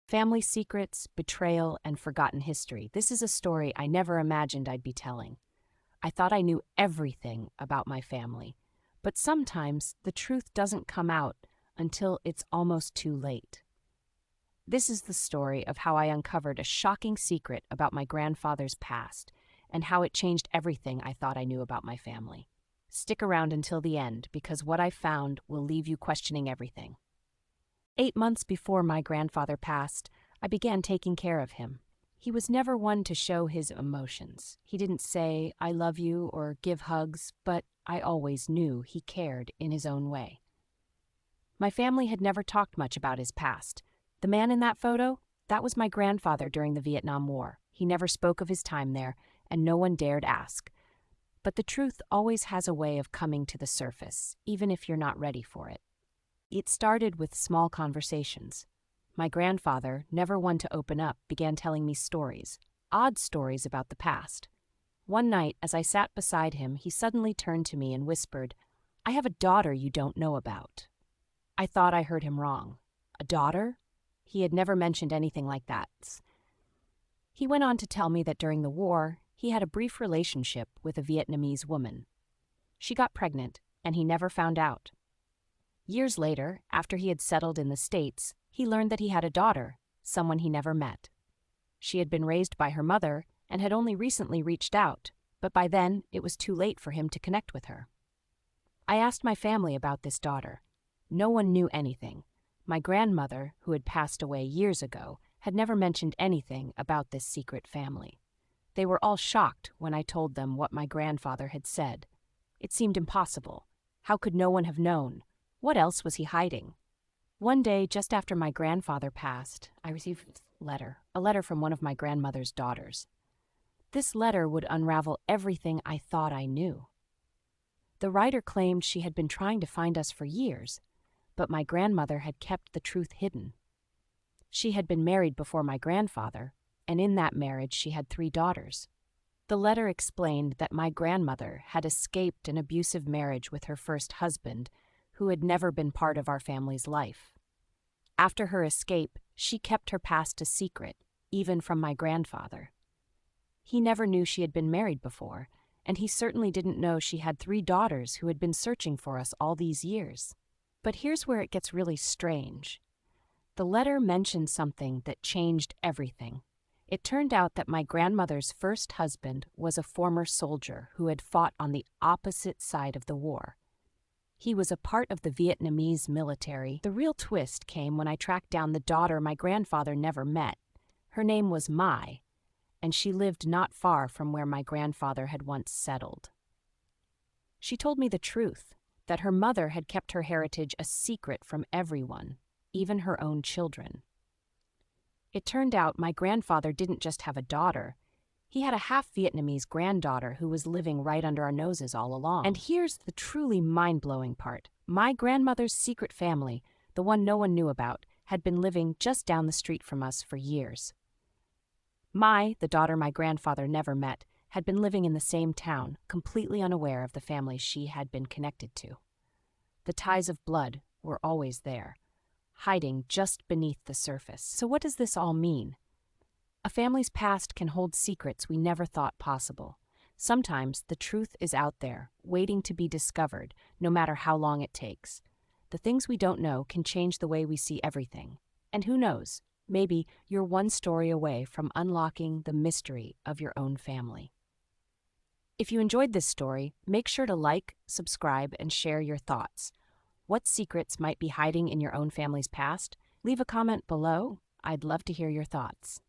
Family secrets, betrayal, and forgotten history. This is a story I never imagined I'd be telling. I thought I knew everything about my family, but sometimes the truth doesn't come out until it's almost too late. This is the story of how I uncovered a shocking secret about my grandfather's past and how it changed everything I thought I knew about my family. Stick around until the end because what I found will leave you questioning everything. 8 months before my grandfather passed, I began taking care of him. He was never one to show his emotions. He didn't say, "I love you," or give hugs, but I always knew he cared in his own way. My family had never talked much about his past. The man in that photo, that was my grandfather during the Vietnam War. He never spoke of his time there, and no one dared ask. But the truth always has a way of coming to the surface, even if you're not ready for it. It started with small conversations. My grandfather, never one to open up, began telling me stories, odd stories about the past. One night, as I sat beside him, he suddenly turned to me and whispered, "I have a daughter you don't know about." I thought I heard him wrong. A daughter? He had never mentioned anything like that. He went on to tell me that during the war, he had a brief relationship with a Vietnamese woman. She got pregnant, and he never found out. Years later, after he had settled in the States, he learned that he had a daughter, someone he never met. She had been raised by her mother and had only recently reached out, but by then it was too late for him to connect with her. I asked my family about this daughter. No one knew anything. My grandmother, who had passed away years ago, had never mentioned anything about this secret family. They were all shocked when I told them what my grandfather had said. It seemed impossible. How could no one have known? What else was he hiding? One day, just after my grandfather passed, I received a letter from one of my grandmother's daughters. This letter would unravel everything I thought I knew. The writer claimed she had been trying to find us for years, but my grandmother had kept the truth hidden. She had been married before my grandfather, and in that marriage she had 3 daughters. The letter explained that my grandmother had escaped an abusive marriage with her first husband, who had never been part of our family's life. After her escape, she kept her past a secret, even from my grandfather. He never knew she had been married before, and he certainly didn't know she had 3 daughters who had been searching for us all these years. But here's where it gets really strange. The letter mentioned something that changed everything. It turned out that my grandmother's first husband was a former soldier who had fought on the opposite side of the war. He was a part of the Vietnamese military. The real twist came when I tracked down the daughter my grandfather never met. Her name was Mai, and she lived not far from where my grandfather had once settled. She told me the truth, that her mother had kept her heritage a secret from everyone, even her own children. It turned out my grandfather didn't just have a daughter. He had a half-Vietnamese granddaughter who was living right under our noses all along. And here's the truly mind-blowing part. My grandmother's secret family, the one no one knew about, had been living just down the street from us for years. Mai, the daughter my grandfather never met, had been living in the same town, completely unaware of the family she had been connected to. The ties of blood were always there, hiding just beneath the surface. So what does this all mean? A family's past can hold secrets we never thought possible. Sometimes the truth is out there, waiting to be discovered, no matter how long it takes. The things we don't know can change the way we see everything. And who knows, maybe you're one story away from unlocking the mystery of your own family. If you enjoyed this story, make sure to like, subscribe, and share your thoughts. What secrets might be hiding in your own family's past? Leave a comment below. I'd love to hear your thoughts.